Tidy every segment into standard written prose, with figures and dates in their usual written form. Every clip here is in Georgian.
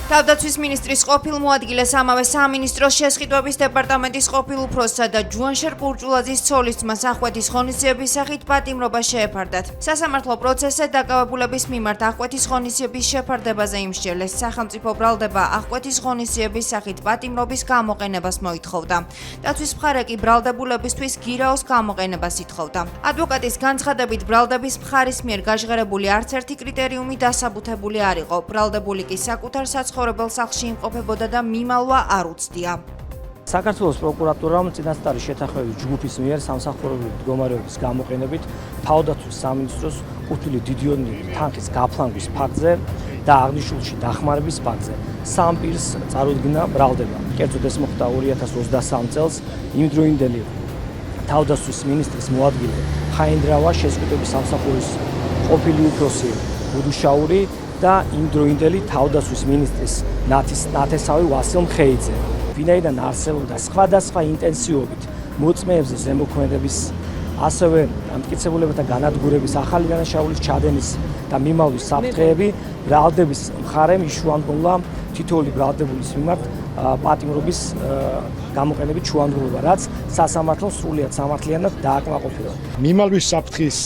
თავდაცვის მინისტრის ყოფილ მოადგილეს ამავე სამინისტროს შესყიდვების დეპარტამენტის ყოფილ უფროსსა და ჯუანშერ პურჭულაძის ცოლის ძმას აღკვეთის ღონისძიების სახით პატიმრობა შეეფარდათ. სასამართლო პროცესზე დაკავებულების მიმართ აღკვეთის ღონისძიების შეფარდებაზე იმსჯელეს. სახელმწიფო ბრალდება აღკვეთის ღონისძიების სახით პატიმრობის გამოყენებას მოითხოვდა. დაცვის მხარე კი ბრალდებულებისთვის გირაოს გამოყენებას ითხოვდა. ადვოკატის განცხადებით ბრალდების მხარის მიერ გაჟღერებული არც ერთი კრიტერიუმი დასაბუთებული არ იყო. ბრალდებული კი საკუთარ საცხოვრებელ სახლში იმყოფებოდა და მიმალვა არ უცდია. საქართველოს პროკურატურამ წინასწარი შეთანხმების ჯგუფის მიერ სამსახურებრივი მდგომარეობის გამოყენებით თავდაცვის სამინისტროს ყოფილი დიდიონი თანხის გაფლანგვის ფაქტზე და აღნიშნულში დახმარების ფაქტზე სამ პირს წარუდგინა ბრალდება. კერძოდ ეს მოხდა 2023 წელს იმდროინდელი თავდაცვის მინისტრის მოადგილე ხაინდრავა შესყიდვების სამსახურის ყოფილი უფროსი გუდუშაური და იმდროინდელი თავდაცვის მინისტრის ნათესავი ვასილ მხეიძე, ვინაიდან არსებობდა სხვადასხვა ინტენსივობით მოწმეებზე ზემოქმედების, ასევე მტკიცებულებათა განადგურების, ახალი დანაშაულის ჩადენის და მიმალვის საფრთხეები, ბრალდების მხარემ იშუანგულა თითოეული ბრალდებულის მიმართ პატიმრობის გამოყენებით შუანგულობა, რაც სასამართლომ სრულიად სამართლიანად დააკმაყოფილა. მიმალვის საფრთხის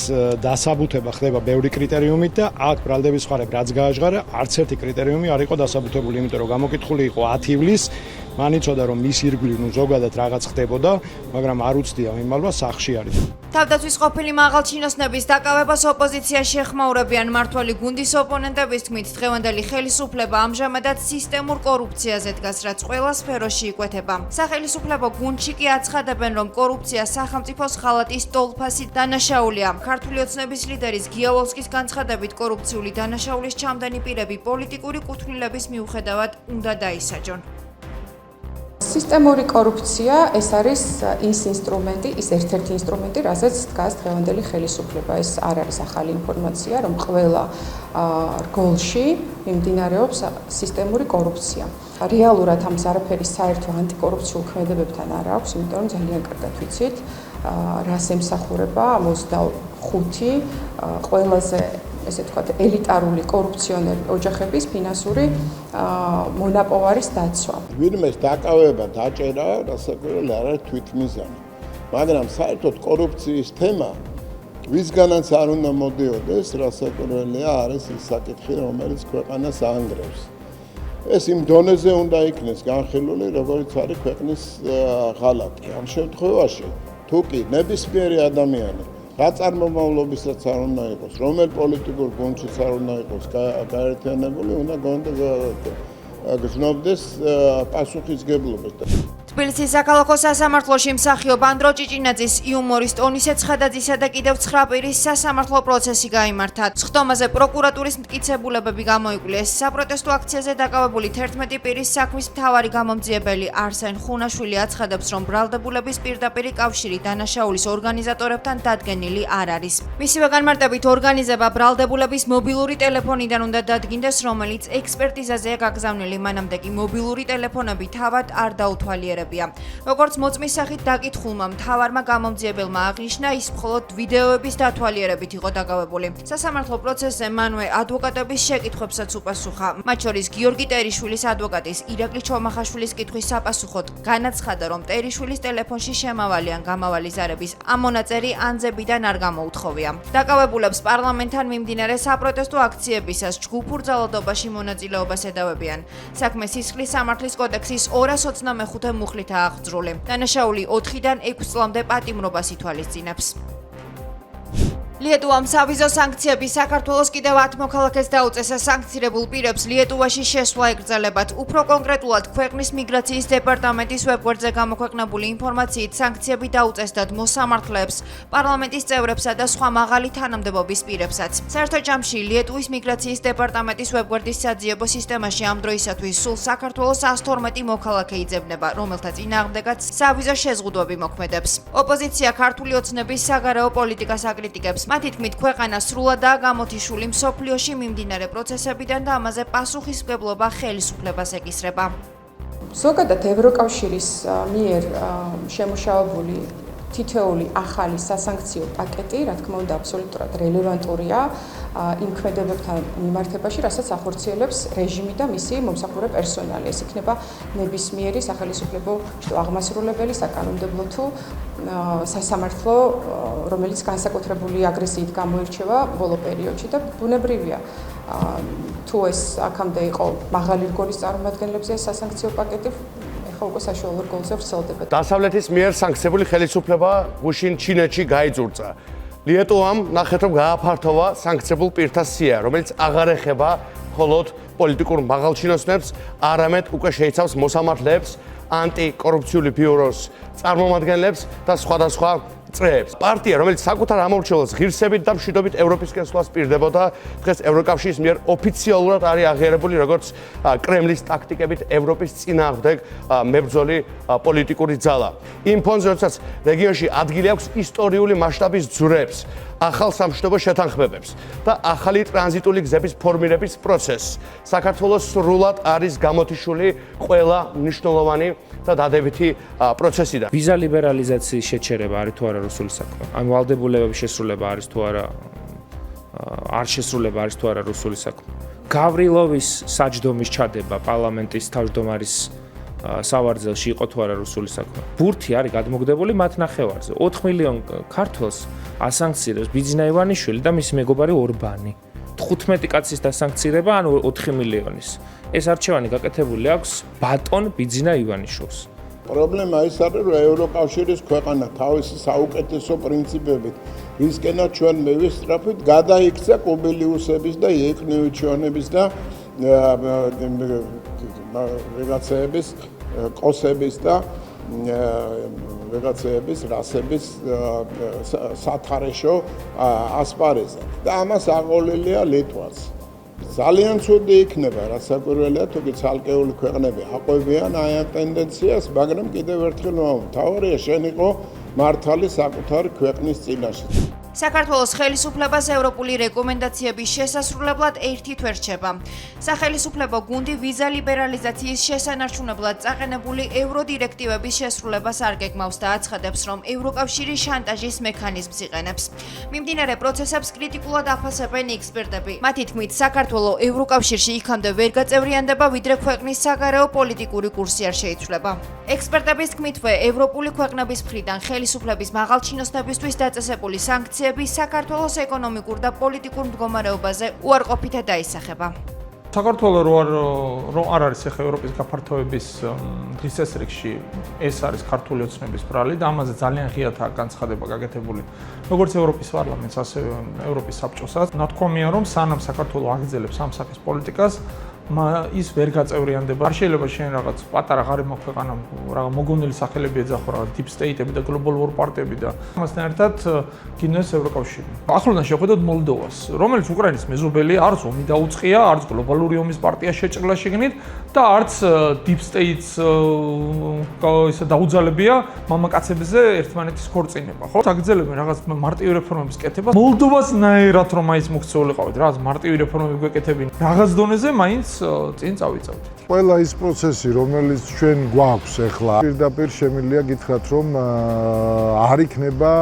დასაბუთება ხდება ბევრი კრიტერიუმით და აქ ბრალდების მხარემ რაც გააჟღარა, არც ერთი კრიტერიუმი არ იყო დასაბუთებული, იმიტომ რომ გამოკითხული იყო 10 ივლისს, მან იცოდა რომ მის ირგვლივ ზოგადად რაღაც ხდებოდა, მაგრამ არ უცდია მიმალვა სახლში არის. თავდაცვის ყოფილი მაღალჩინოსნების დაკავებას ოპოზიციაში ეხმაურებიან. მმართველი გუნდის ოპონენტების თქმით, დღევანდელი ხელისუფლება ამჟამადად სისტემურ კორუფციაზე დგას, რაც ყველა სფეროში იკვეთება. სახელისუფლებო გუნდში კი აცხადებენ, რომ კორუფცია სახელმწიფოს ღალატის ტოლფასი დანაშაულია. ქართული ოცნების ლიდერის გიაოვსკის განცხადებით, კორუფციული დანაშაულის ჩამდენი პირები პოლიტიკური კუთვნილების მიუხედავად უნდა დაისაჯონ. სისტემური კორუფცია ეს არის ის ინსტრუმენტი, ის ერთ-ერთი ინსტრუმენტი, რასაც დგას დღევანდელი ხელისუფლება. ეს არ არის ახალი ინფორმაცია, რომ ყველა რგოლში მიმდინარეობს სისტემური კორუფცია. რეალურად ამის არაფერი საერთო ანტიკორუფციულ ქმედებებთან არ აქვს, იმიტომ რომ ძალიან კარგად ვიცით, რას ემსახურება 25 ყველაზე ესე ვთქვათ, ელიტარული კორუფციონერი ოჯახების ფინანსური მონაპოვარის დაცვა. ვინმეს დაკავება დაჭერა, რასაკვირველი არ არის თვითმიზანი. მაგრამ საერთოდ კორუფციის თემა ვისგანაც არ უნდა მოდიოდეს, რასაკვირველია არის ის საკითხი, რომელიც ქვეყანას აანგრევს. ეს იმ დონეზე უნდა იქნეს განხილული, როგორც არის ქვეყნის ღალატი. ამ შემთხვევაში თუ კი ნებისმიერი ადამიანი რა წარმომავლობისაც არ უნდა იყოს, რომელ პოლიტიკურ გუნდშიც არ უნდა იყოს გაერთიანებული, უნდა გრძნობდეს პასუხისგებლობას. თბილისის საქალაქო სასამართლოში მსახიობ ანდრო ჭიჭინაძის, იუმორისტ ონისე ცხადაძისა და კიდევ 9 პირის სასამართლო პროცესი გაიმართა. სხდომაზე პროკურატურის მტკიცებულებები გამოიკვლიეს. საპროტესტო აქციაზე დაკავებული 11 პირის საქმის მთავარი გამომძიებელი არსენ ხუნაშვილი აცხადებს, რომ ბრალდებულების პირდაპირი კავშირი დანაშაულის ორგანიზატორებთან დადგენილი არ არის. მისივე განმარტებით ორგანიზება ბრალდებულების მობილური ტელეფონიდან უნდა დადგინდეს, რომელიც ექსპერტიზაზეა გაგზავნილი, მანამდე კი მობილური ტელეფონები თავად არ დაუთვალიერებია. როგორც მოწმის სახით დაკითხულმა მთავარმა გამომძიებელმა აღნიშნა, ის მხოლოდ ვიდეოების დათვალიერებით იყო დაკავებული. სასამართლო პროცესზე მანვე ადვოკატების შეკითხვებსაც უპასუხა. მათ შორის გიორგი ტერიშვილის ადვოკატის ირაკლი ჩომახაშვილის კითხვის საპასუხოდ განაცხადა, რომ ტერიშვილის ტელეფონში შემავალი ან გამავალი ზარების ამ მონაწერი ანძებიდან არ გამოუთხოვია. დაკავებულებს პარლამენტთან მიმდინარე საპროტესტო აქციებისას ჯგუფურ ძალადობაში მონაწილეობას ედავებიან. საქმე სისხლის სამართლის კოდექსის 225 მუხლითაა აღძრული. დანაშაული 4-დან 6 წლამდე პატიმრობას ითვალისწინებს. ლიეტუვამ სავიზო სანქციები საქართველოს კიდევ 10 მოქალაქეს დაუწესა. სანქცირებულ პირებს ლიეტუვაში შესვლა ეკრძალებათ. უფრო კონკრეტულად, ქვეყნის მიგრაციის დეპარტამენტის ვებგვერდზე გამოქვეყნებული ინფორმაციით, სანქციები დაუწესდათ მოსამართლეებს, პარლამენტის წევრებსა და სხვა მაღალი თანამდებობის პირებსაც. საერთო ჯამში ლიეტუვის მიგრაციის დეპარტამენტის ვებგვერდის საძიებო სისტემაში ამ დროისათვის სულ საქართველოს 112 მოქალაქე იძებნება, რომელთა წინააღმდეგაც სავიზო შეზღუდვები მოქმედებს. ოპოზიცია ქართული ოცნების საგარეო პოლიტიკას აკრიტიკებს. მათი თქმით, ქვეყანა სრულადაა გამოთიშული მსოფლიოში მიმდინარე პროცესებიდან და ამაზე პასუხისმგებლობა ხელისუფლებას ეკისრება. ზოგადად ევროკავშირის მიერ შემუშავებული თითოეული ახალი სასანქციო პაკეტი, რა თქმა უნდა, აბსოლუტურად რელევანტურია იმ ქმედებებთან მიმართებაში, რასაც ახორციელებს რეჟიმი და მისი მომსახურე პერსონალი. ეს იქნება ნებისმიერი სახელმწიფო აღმასრულებელი, საკანონმდებლო თუ სასამართლო, რომელიც განსაკუთრებული აგრესიით გამოირჩევა ბოლო პერიოდში და ბუნებრივია. თუ ეს აქამდე იყო მაღალი რგოლის წარმომადგენლებზე სასანქციო პაკეტი, ეხლა უკვე საშუალო რგოლზე ვრცელდება. დასავლეთის მიერ სანქციებული ხელისუფლება გუშინ ჩინეთში გაიძურწა. ლიეტუვამ ნახეთ, რომ გააფართოვა სანქციებულ პირთა სია, რომელიც აღარ ეხება მხოლოდ პოლიტიკურ მაღალჩინოსნებს, არამედ უკვე შეიცავს მოსამართლეებს, ანტიკორუფციული ბიუროს წარმომადგენლებს და სხვადასხვა წრეებს. პარტია, რომელიც საკუთარ ამორჩეულს ღირსებით და მშვიდობით ევროპისკენ სვლას პირდებოდა, დღეს ევროკავშირის მიერ ოფიციალურად არის აღიარებული როგორც კრემლის ტაქტიკებით ევროპის წინააღმდეგ მებრძოლი პოლიტიკური ძალა. იმ ფონზე, როდესაც რეგიონში ადგილი აქვს ისტორიული მასშტაბის ძვრებს, ახალ სამშვიდობო შეთანხმებებს და ახალი ტრანზიტული გზების ფორმირების პროცესს. საქართველოს სრულად არის გამოთიშული ყველა მნიშვნელოვანი და დადებითი პროცესიდან. ვიზა ლიბერალიზაციის შეჩერება არის თუ არა რუსული საქმე. ან ვალდებულებების შესრულება არის თუ არა არ შესრულება არის თუ არა რუსული საქმე. გავრილოვის საჯდომის ჩადება პარლამენტის თავმჯდომარის სავარძელში იყო თუ არა რუსული საქმე. ბურთი არის გადმოგდებული მათ ნახევარზე. 4 მილიონ ქართველს ასანქცირებს ბიძინა ივანიშვილი და მისი მეგობარი ორბანი. 15 კაცის დასანქცირება ან 4 მილიონის. ეს არჩევანი გაკეთებული აქვს ბატონ ბიძინა ივანიშვილს. პრობლემა ის არის, რომ ევროკავშირის ქვეყანა თავისი საუკეთესო პრინციპებით, რისკენაც ჩვენ მივისწრაფით, გადაიქცა კობელიუსების და იეკნევიჩიანების და ვეგაცეების, კოსების და ვეგაცეების, რასების სათარეშო ასპარეზად. და ამას აყოლილია ლიტვაც. ძალიან ცუდი იქნება, რაც საკვირველია, თუ კი ცალკეული ქვეყნები აყვებიან აი ამ ტენდენციას, მაგრამ კიდევ ერთხელ მთავარია შენ იყო მართალი საკუთარი ქვეყნის წინაშე. საქართველოს ხელისუფლებას ევროპული რეკომენდაციების შესასრულებლად ერთი თვე რჩება. სახელისუფლებო გუნდი ვიზა ლიბერალიზაციის შესანარჩუნებლად წაყენებული ევროდირექტივების შესრულებას არ გეგმავს და აცხადებს, რომ ევროკავშირი შანტაჟის მექანიზმს იყენებს. მიმდინარე პროცესებს კრიტიკულად აფასებენ ექსპერტები. მათი თქმით, საქართველო ევროკავშირში იქამდე ვერ გაწევრიანდება, ვიდრე ქვეყნის საგარეო პოლიტიკური კურსი არ შეიცვლება. ექსპერტების თქმითვე, ევროპული ქვეყნების მხრიდან ხელისუფლების მაღალჩინოსნებისთვის დაწესებული სანქციები საქართველოს ეკონომიკურ და პოლიტიკურ მდგომარეობაზე უარყოფითად დაისახება. საქართველოს რო არ არის ახლა ევროპის გაფართოების დღის წესრიგში, ეს არის ქართული ოცნების ბრალი და ამაზე ძალიან ღიათაა განცხადება გაკეთებული როგორც ევროპის პარლამენტს, ასევე ევროპის საბჭოსაც. ნათქვამია, რომ სანამ საქართველო აგრძელებს ამ სახის პოლიტიკას, ის ვერ გაწევრიანდება. არ შეიძლება შენ რაღაც პატარა ღარიბმა ქვეყანამ რაღაც მოგონილი სახელები ეძახო, რაღაც deep state-ები და global war party-ები და ამასთან ერთად გინდეს ევროკავშირი. ახლოდან შევხედოთ მოლდოვას, რომელიც უკრაინის მეზობელია, არც ომი დაუწყია, არც გლობალური ომის პარტია შეჭრილა შიგნით და არც deep states ისე დაუძალებია მამაკაცებზე ერთმანეთის ქორწინება, ხო? აგრძელებენ რაღაც მარტივი რეფორმების კეთებას. მოლდოვას ნაერად რომ მაინც მოქცეულიყავით, რაღაც მარტივი რეფორმები გვეკეთებინ. რაღაც დონეზე მაინც წინ წავიწევდით. ყველა ის პროცესი, რომელიც ჩვენ გვაქვს ახლა, პირდაპირ შემიძლია გითხრათ, რომ არ იქნება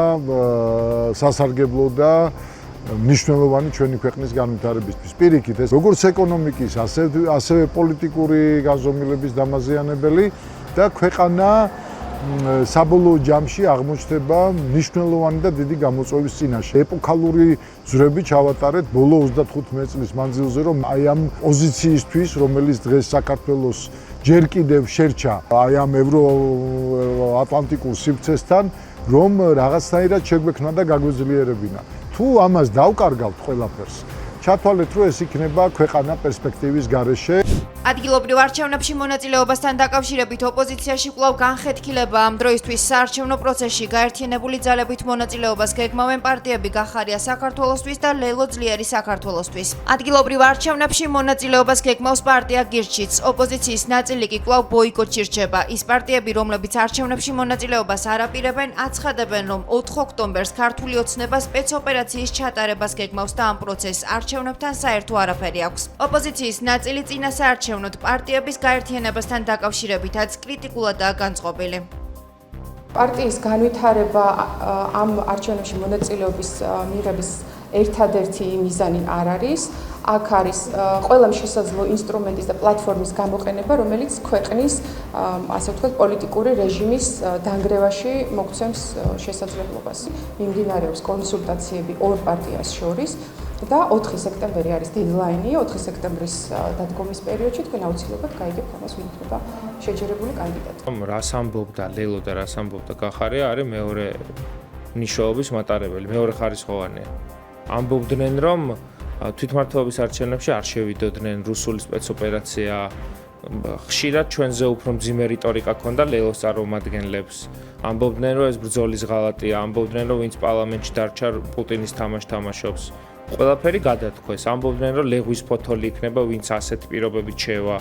სასარგებლო და მნიშვნელოვანი ჩვენი ქვეყნის განვითარებისთვის. პირიქით, ეს როგორც ეკონომიკის, ასევე პოლიტიკური გაზომილების დამაზიანებელი და ქვეყანა საბოლოო ჯამში აღმოჩნდება მნიშვნელოვანი და დიდი გამოწვევის წინაშე. ეპოქალური ძვრები ჩავატარეთ ბოლო 35 წლის მანძილზე, რომ აი ამ პოზიციისთვის, რომელიც დღეს საქართველოს ჯერ კიდევ შერჩა აი ამ ევროატლანტიკურ სივრცესთან, რომ რაღაცნაირად შეგვექნა და გაგვეძლიერებინა. თუ ამას დავკარგავთ ყველაფერს, ჩათვალეთ, რომ ეს იქნება ქვეყანა პერსპექტივის გარეშე. ადგილობრივ არჩევნებში მონაწილეობასთან დაკავშირებით ოპოზიციაში კვლავ განხეთქილება ამ დროისთვის საარჩევნო პროცესში გაერთიანებული ძალებით მონაწილეობას გეგმავენ პარტიები გახარია საქართველოსთვის და ლელო ძლიერი საქართველოსთვის. ადგილობრივ არჩევნებში მონაწილეობას გეგმავს პარტია გირჩიც. ოპოზიციის ნაწილი კი კვლავ ბოიკოტში რჩება. ის პარტიები, რომლებიც არჩევნებში მონაწილეობას არ აპირებენ, აცხადებენ, რომ 4 ოქტომბერს ქართული ოცნება სპეცოპერაციის ჩატარებას გეგმავს და ამ პროცესს არჩევნებთან საერთო არაფერი აქვს. ოპოზიციის ნაწილი წინა საარჩევნოდ პარტიების გაერთიანებასთან დაკავშირებითაც კრიტიკულადაა განწყობილი. პარტიის განვითარება ამ არჩევნებში მონაწილეობის მიღების ერთადერთი მიზანი არ არის. აქ არის ყველამ შესაძლო ინსტრუმენტის და პლატფორმის გამოყენება, რომელიც ქვეყნის, ასე ვთქვათ, პოლიტიკური რეჟიმის დანგრევაში მოგცემს შესაძლებლობას. მიმდინარეობს კონსულტაციები ორ პარტიას შორის და 4 სექტემბერი არის დედლაინი, 4 სექტემბრის დადგომის პერიოდში თქვენ აუცილებლად გაიგებთ ამას, ვინ იქნება შეჯერებული კანდიდატი. რას ამბობდა ლელო და რას ამბობდა კახარია არის მეორე ნიშნულობის მატარებელი, მეორე ხარისხოვანია. ამბობდნენ რომ თვითმმართველობის არჩევნებში არ შევიდოდნენ რუსული სპეცოპერაცია. ხშირად ჩვენზე უფრო მძიმე რიტორიკა ქონდა ლელოს წარმომადგენლებს. ამბობდნენ რომ ეს ბრძოლის ღალატია, ამბობდნენ რომ ვინც პარლამენტში დარჩა პუტინის თამაშს თამაშობს. ყველაფერი გადათქვეს. ამბობდნენ რომ ლეღვის ფოთოლი იქნება, ვინც ასეთ პირობებით შევა.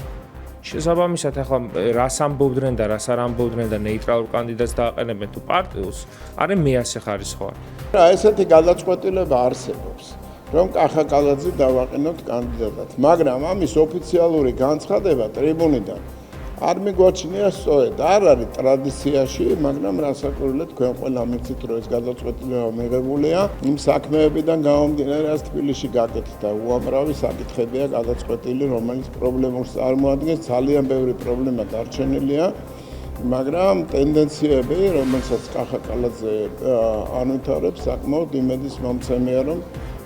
შესაბამისად ახლა რას ამბობდნენ და რას არ ამბობდნენ და ნეიტრალურ კანდიდატს დააყენებენ თუ პარტიულს, არის მეასე ხარისხოვანი. ესეთი გადაწყვეტილება არსებობს, რომ კახა კალაძე დავაყენოთ კანდიდატად, მაგრამ ამის ოფიციალური განცხადება ტრიბუნიდან არ მიგვაჩნია სწორედ. არ არის ტრადიციაში, მაგრამ რასაკვირველია თქვენ ყველა მიცით, რომ ეს გადაწყვეტილება მიღებულია იმ საქმეებიდან გამომდინარე, რაც თბილისში გაკეთდა. უამრავი საკითხებია გადაწყვეტილი, რომელიც პრობლემურს წარმოადგენს, ძალიან ბევრი პრობლემა დარჩენილია. მაგრამ ტენდენციები, რომელსაც კახა კალაძე ანვითარებს, საკმაოდ იმედის მომცემია, რომ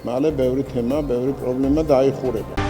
მალე ბევრი თემა, ბევრი პრობლემა დაიხურება.